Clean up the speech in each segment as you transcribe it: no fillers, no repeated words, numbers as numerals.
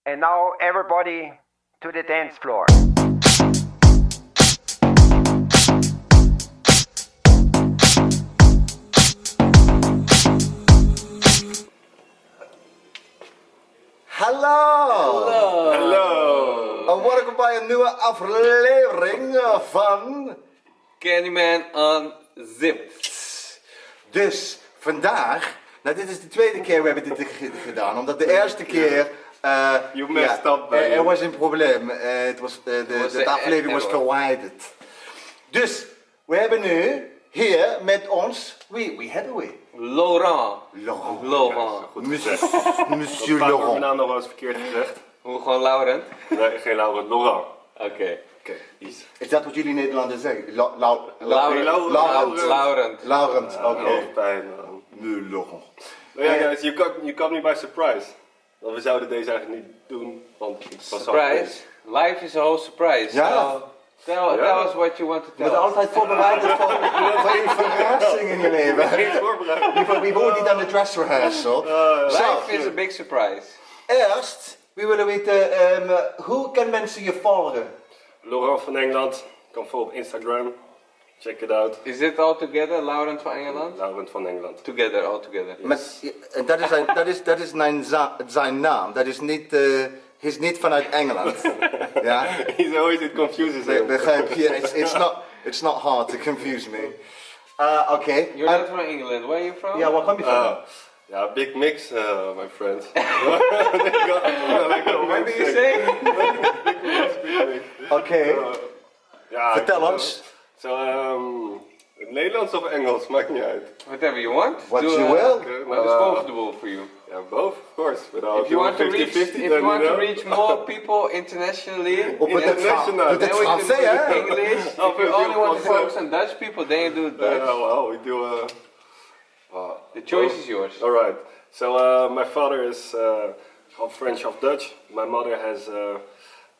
And now everybody to the dance floor. Hallo! Hallo! En welkom bij een nieuwe aflevering van... Candymen Unzipped. Dus vandaag, nou dit is de tweede keer we hebben dit gedaan, omdat de eerste keer... You messed up, buddy. Er was een probleem, de aflevering was verwijderd. Dus, we hebben nu hier met ons, wie hebben we? Laurent. Laurent. Monsieur Mijn Laurent. naam nog wel eens verkeerd gezegd. Hoe gewoon Laurent? Nee, geen Laurent, Laurent. Oké. Is dat wat jullie Nederlanders zeggen? Laurent, oké. Hoofdpijn. Nu Laurent. Nou ja, guys, you caught me by surprise. Want we zouden deze eigenlijk niet doen, want ik was al... Surprise? Life is a whole surprise. Ja. So, tell us what you want to Je tell bent us. altijd voorbereid voor een verrassing in je leven. Geen voorbereid. We horen niet aan de dress rehearsal. Life is a big surprise. Eerst, we willen weten, hoe kunnen mensen je volgen? Laurent van Engeland, kan volgen op Instagram. Check it out. Is it all together, Laurent van Engeland? Laurent van Engeland. Together, all together. Dat is zijn naam, dat is niet, hij is niet vanuit Engeland. Ja? He's always it confuses him. Begrijp je? It's not hard to confuse me. Okay. You're not from England, where are you from? Yeah, where come you from? Yeah, big mix, my friend. What do you say? Oké, Ja, vertel ons. Het Nederlands of Engels, maakt niet uit. Whatever you want. What you will. What is comfortable for you? Yeah, both, of course. But If you want to reach, if you want to reach more people internationally, Op het international. Doe then het we can Frans, do hè? it English. If you only want to focus on Dutch people, then you do it Dutch. well, we do. The choice is yours. All right. So my father is half French, half Dutch. My mother has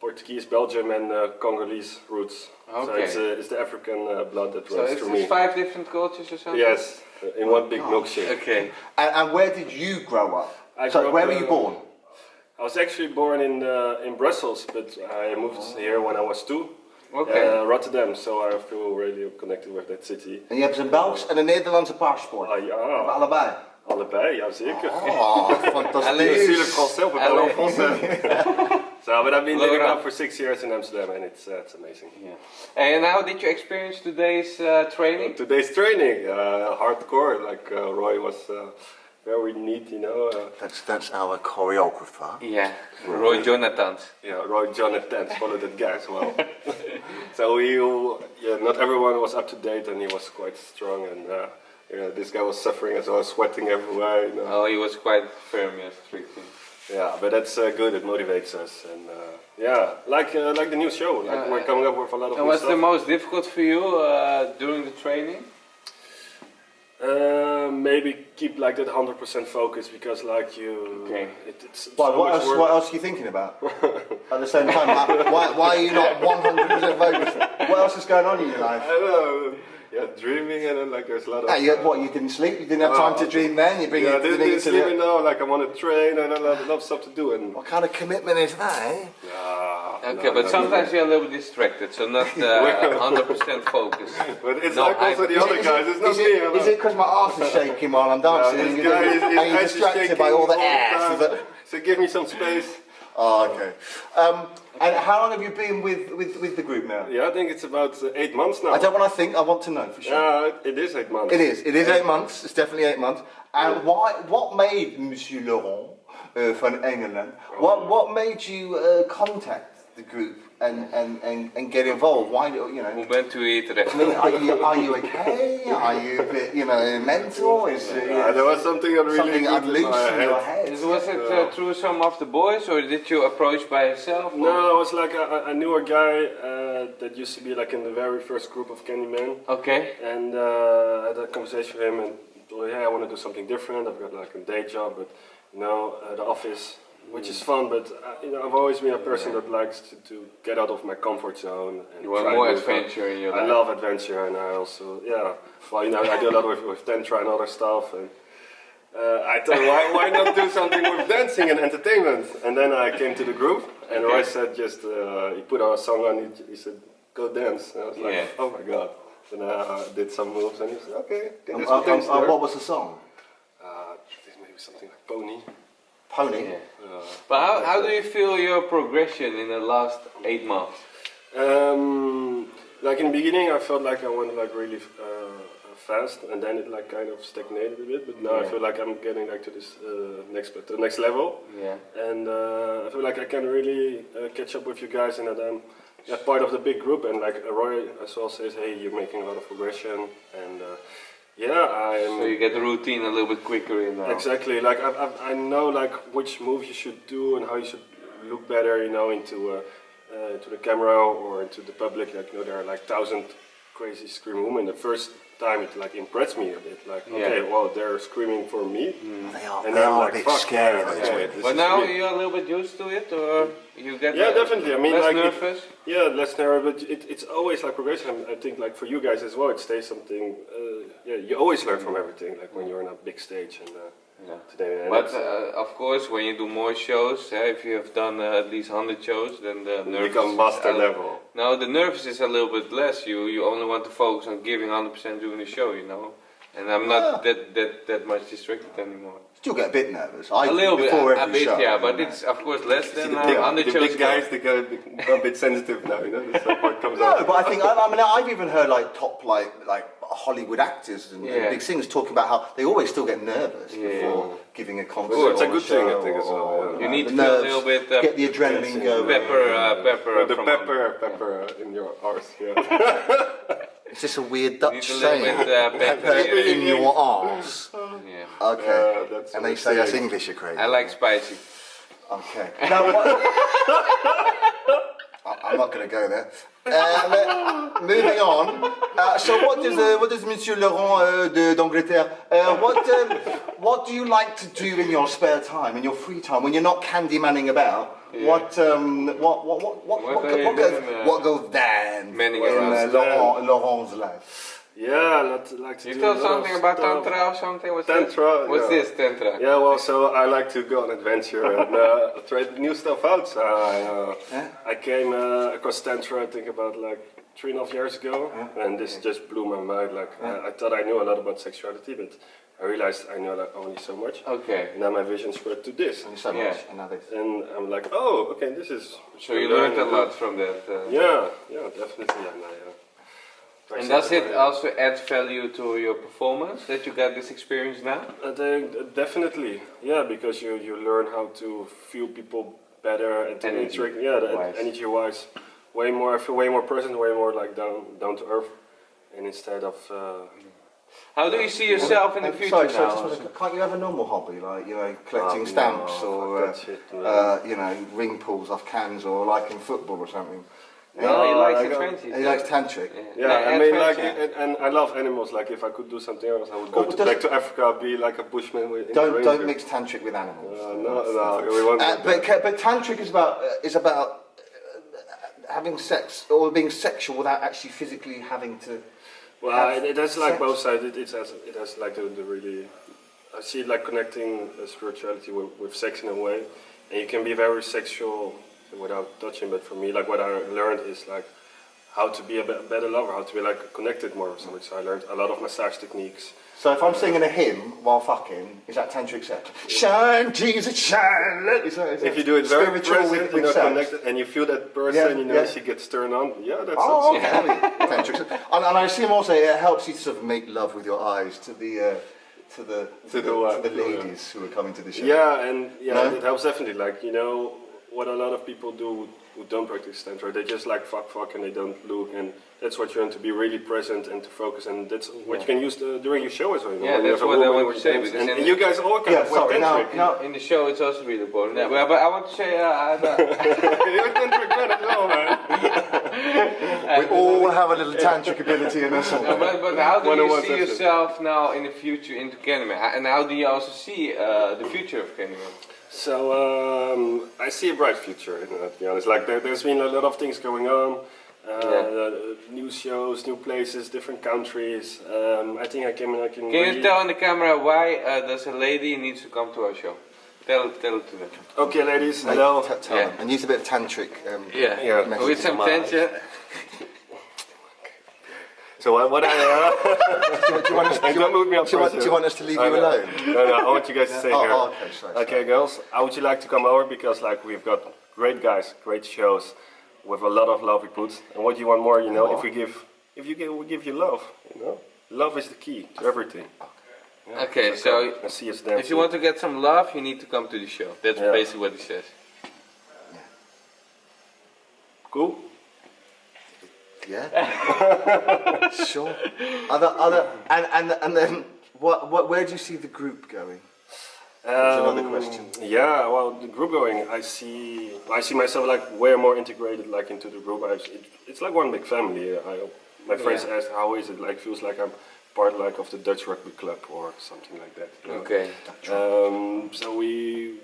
Portuguese, Belgium, and Congolese roots. Okay. So it's the African blood that So runs it's through me. 5 different cultures or something? Yes, in one big milkshake. Okay. And where did you grow up? I So grew up, where were you born? I was actually born in Brussels, but I moved here when I was 2. Okay. Rotterdam, so I feel really connected with that city. En je hebt een Belgisch en een Nederlandse paspoort. Ah ja, Allebei. allebei, ja zeker. Oh, Je suis le fantastisch. français, on peut parler en français. So, but I've been living Laurent. now for 6 years in Amsterdam and it's amazing. Yeah. And how did you experience today's training? Today's training, hardcore, like Roy was very neat, you know. That's our choreographer. Yeah, Roy Jonathans. Yeah, Roy Jonathan followed that guy as well. So not everyone was up to date and he was quite strong and this guy was suffering as well, sweating everywhere, you know. Oh, he was quite firm, yes, tricky. Yeah, but that's good. It motivates us, and like the new show. Like we're coming up with a lot of And new what's stuff. the most difficult for you during the training? Maybe keep like that 100% focus because like you. Okay. It's Why, so what much else? work. What else are you thinking about at the same time? Why are you not 100% focused? What else is going on in your life? I don't know. Yeah, dreaming and then like there's a lot of. You didn't sleep? You didn't have time to dream then? You bring Yeah, it this to is sleeping now. Like I want to train and a lot of stuff to do and. What kind of commitment is that, eh? Okay, but sometimes you're a little bit distracted, so not 100% focused. But it's No, like also the other guys. It's not Is me. it because my arse is shaking while I'm dancing? this and guy are you is distracted by all the ass? Is it- So give me some space. Oh, okay. And how long have you been with the group now? Yeah, I think it's about 8 months now. I don't want to think, I want to know for sure. Yeah, it is 8 months. It is 8 months, it's definitely 8 months. And what made Monsieur Laurent from England, what made you contact the group and get involved? Why, you know? Hoe bent u hier terecht? I mean, are you okay? Are you a bit, mental? There was something that really something got in unloose my in your head. head? Was it through some of the boys, or did you approach by yourself? or- No, it was like I knew a guy that used to be like in the very first group of Candymen, Okay. and I had a conversation with him and told him, hey, I want to do something different. I've got like a day job, but the office, which is fun, but I've always been a person that likes to get out of my comfort zone. And You want try more new adventure in your I life. love adventure, and I also, I do a lot with Tantra and other stuff, and I thought, why not do something with dancing and entertainment? And then I came to the group, and Roy said he put our song on, he said, go dance. And I was like, oh my god. Then I did some moves, and he said, okay, there's potential there. What was the song? Maybe something like Pony. Pony? Yeah. But how do you feel your progression in the last 8 months? Like in the beginning, I felt like I went like really fast, and then it like kind of stagnated a bit. But now I feel like I'm getting like to this next level. Yeah. And I feel like I can really catch up with you guys, and that I'm part of the big group. And like Roy as well says, hey, you're making a lot of progression, and I'm. So you get the routine a little bit quicker in now. Exactly. Like I know like which moves you should do and how you should look better, into the camera or into the public. Like there are like 1,000 crazy screaming women. The first time it like impressed me a bit. Like okay, well they're screaming for me. They are a bit scary. But now you're a little bit used to it, or you get definitely. I mean, less like nervous. Less nervous. But it's always like progression. I think like for you guys as well, it stays something. You always learn from everything. Like when you're on a big stage and. Today, but of course, when you do more shows, if you have done at least 100 shows, then the nerves become master level. No, the nerves is a little bit less. You only want to focus on giving 100% during the show, And I'm not that much distracted anymore. Still get a bit nervous. A little bit, a bit, yeah. But it's of course less than 100 shows. The big guys, they get a bit sensitive now, That's what comes No, but I think I've even heard like top like Hollywood actors and big singers talking about how they always still get nervous before giving a concert. Oh, it's a good thing, I think as well. You need to feel a little bit get the adrenaline going. Pepper in your arse. Is this a weird Dutch saying? Pepper in your arse. Yeah. Okay. And they say us English are crazy. I like spicy. Okay. Now, I'm not going to go there. Moving on. So, what does Monsieur Laurent d'Angleterre? What do you like to do in your spare time, in your free time, when you're not Candymanning about? Yeah. What goes down in Laurent's life? Yeah, like to you do told something about Tantra or something? Tantra. What's this, Tantra? Yeah, well, so I like to go on adventure and try new stuff out. So I came across Tantra, I think about like 3.5 years ago, and this just blew my mind. Like I thought I knew a lot about sexuality, but I realized I know like only so much. Okay. And now my vision spread to this. So much, and now this. And I'm like, oh, okay, this is. So you learned a lot from that. Yeah, definitely. And does it also add value to your performance that you got this experience now? Definitely, yeah, because you learn how to feel people better and to interact. Yeah, energy-wise, way more present, way more like down to earth, and instead of. How do you see yourself in the future now? Can't you have a normal hobby like collecting stamps or ring pulls off cans or like in football or something? No, he likes adventures. He likes tantric. Yeah, I mean, and I love animals. Like, if I could do something else, I would go back to Africa, be like a bushman. Don't mix tantric with animals. No, we won't. But tantric is about having sex or being sexual without actually physically having to. Well, it has like both sides. It has like the really. I see it like connecting spirituality with sex in a way, and you can be very sexual without touching, but for me, like what I learned is like how to be a better lover, how to be like connected more with somebody. So I learned a lot of massage techniques. So if I'm singing a hymn while fucking, is that tantric sex? Shine, Jesus, shine. If you do it very present, connected, and you feel that person, she gets turned on. Yeah, that's tantric sex. And I assume also it helps you to sort of make love with your eyes to the ladies who are coming to the show. Yeah, and it helps definitely. Like what a lot of people do who don't practice Tantra, they just like fuck and they don't look, and that's what you want to be really present and to focus, and that's what you can use during your show as well. Yeah, that's what I want to say. And you guys all kind of tantric. In the show it's also really important. Yeah, but I want to say... You're tantric man as well, man. We all have a little tantric ability in us all. But how do you see yourself now in the future into Candymen? And how do you also see the future of Candymen? So I see a bright future, to be honest. Like there's been a lot of things going on. New shows, new places, different countries. I think I can Can you tell on the camera why does a lady needs to come to our show? Tell it to them. Okay, ladies, hello. Tell them. And use a bit of tantric. Yeah, with some tension. So what I do you want us to leave you alone? No, I want you guys to stay here. Okay, sorry. Okay, girls, how would you like to come over? Because like we've got great guys, great shows, with a lot of love we put. And what do you want more? You know, we give you love. You know, love is the key to everything. Yeah, Okay, so see us dancing. if you want to get some love, you need to come to the show. That's basically what he says. Cool. Yeah. Sure. And then where do you see the group going? That's another question. Yeah, well, the group going, I see myself like way more integrated like into the group. It's like one big family. My friends ask, how is it? Like, feels like I'm part like of the Dutch rugby club or something like that. You know? Okay. So we're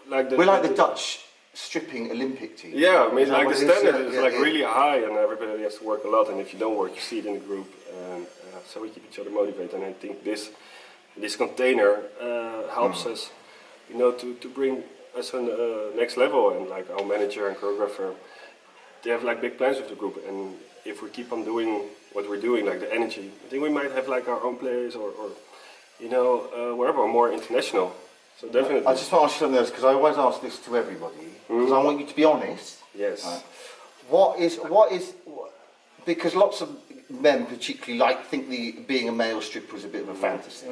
like the Dutch stripping Olympic team. Yeah, I mean, Is that like the what it is? standard is Yeah, like yeah. really high, and everybody has to work a lot. And if you don't work, you see it in the group. And so we keep each other motivated. And I think this container helps us, you know, to bring us on the next level. And like our manager and choreographer, they have like big plans with the group. And if we keep on doing what we're doing, like the energy, I think we might have like our own place or you know, wherever, more international. So definitely. I just want to ask you something else because I always ask this to everybody because I want you to be honest. Yes. Because lots of men particularly think being a male stripper is a bit of a fantasy.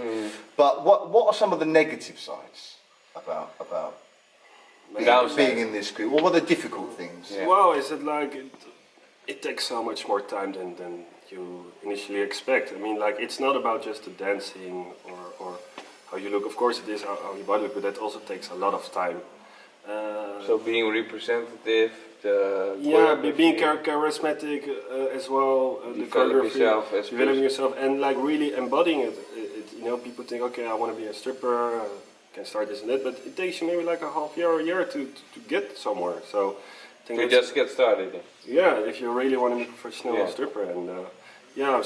But what are some of the negative sides about being in this group? What are the difficult things? Yeah. Well, is it like it takes so much more time than you initially expect. I mean, like it's not about just the dancing or how you look. Of course, it is how you body look, but that also takes a lot of time. So being representative, being charismatic as well. Developing yourself, and like really embodying it. You know, people think, okay, I want to be a stripper, can start this and that, but it takes you maybe like a half year or a year to get somewhere. So I think to just get started. yeah, if you really want to be a professional stripper, and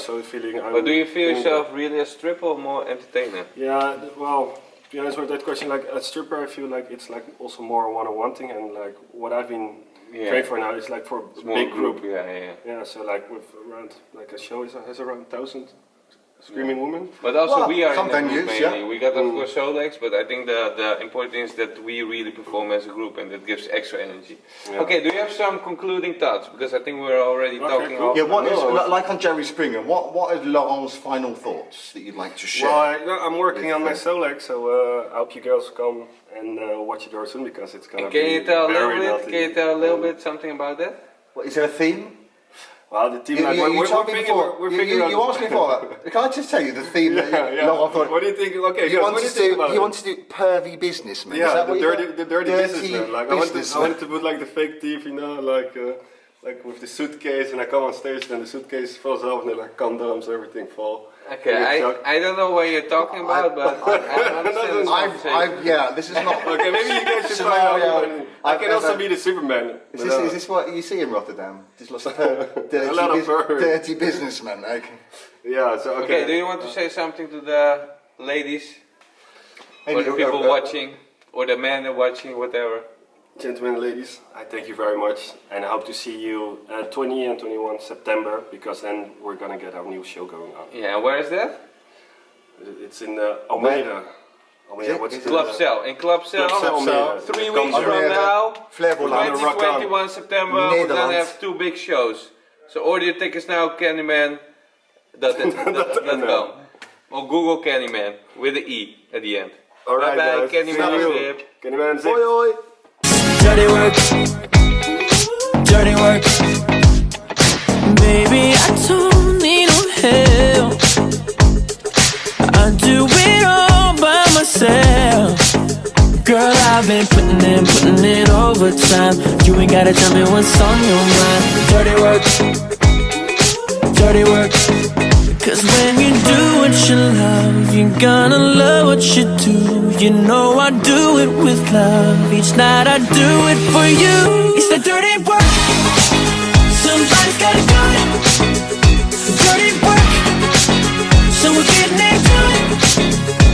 so feeling. But do you feel yourself really a stripper or more entertainer? Yeah, well, to be honest with that question, like a stripper, I feel like it's like also more a one-on-one thing, and like what I've been trained for now is like for a big group. Yeah, so like with around like a show has around 1,000 screaming women. But also we are in some a group venues, mainly. We got of course solo acts, but I think the important thing is that we really perform as a group, and that gives extra energy. Yeah. Okay, do you have some concluding thoughts? Because I think we're already talking. cool. Yeah, what is like on Jerry Springer? What are Laurent's final thoughts that you'd like to share? Well, I'm working on my solo act, so I hope you girls come and watch it very soon because it's gonna be Can you tell a very little bit? naughty. Can you tell a little bit something about that? Is there a theme? Well, the team, You we're told me before. figuring You asked me before. Can I just tell you the theme? Laurent thought. What do you think? Okay, You guys, want what do to you think do? about You it? want to do pervy businessman? Is Yeah, that the what you dirty, got? the dirty businessman. Like I businessman. wanted to put like the fake teeth, you know, like with the suitcase, and I come on stage, and the suitcase falls off, and then like condoms, everything fall. Okay, I don't know what you're talking about, but I understand this conversation. This is not. Okay, maybe you guys should find out. I can also be the Superman. Is this what you see in Rotterdam? Just lots of dirty businessmen. Okay. Yeah. So Okay, do you want to say something to the ladies or the people watching, or the men are watching, whatever? Gentlemen and ladies, I thank you very much, and I hope to see you 20 and 21 September, because then we're gonna get our new show going on. Yeah, where is that? It's in Almere. What's it? Club Cell. In Club Cell, Almere. 3 weeks from now, Flevoland. 21 September, we're gonna have 2 big shows. So order your tickets now, Candyman.com. Or Google Candyman with the E at the end. Alright, Bye bye, guys. Candyman Unzipped. Candyman Unzipped. Oi, oi. Dirty work, dirty work. Baby, I don't need no help. I do it all by myself. Girl, I've been putting in overtime. You ain't gotta tell me what's on your mind. Dirty work, dirty work. Cause when you do what you love, you're gonna love what you do. You know I do it with love. Each night I do it for you. It's the dirty work. Somebody's gotta go.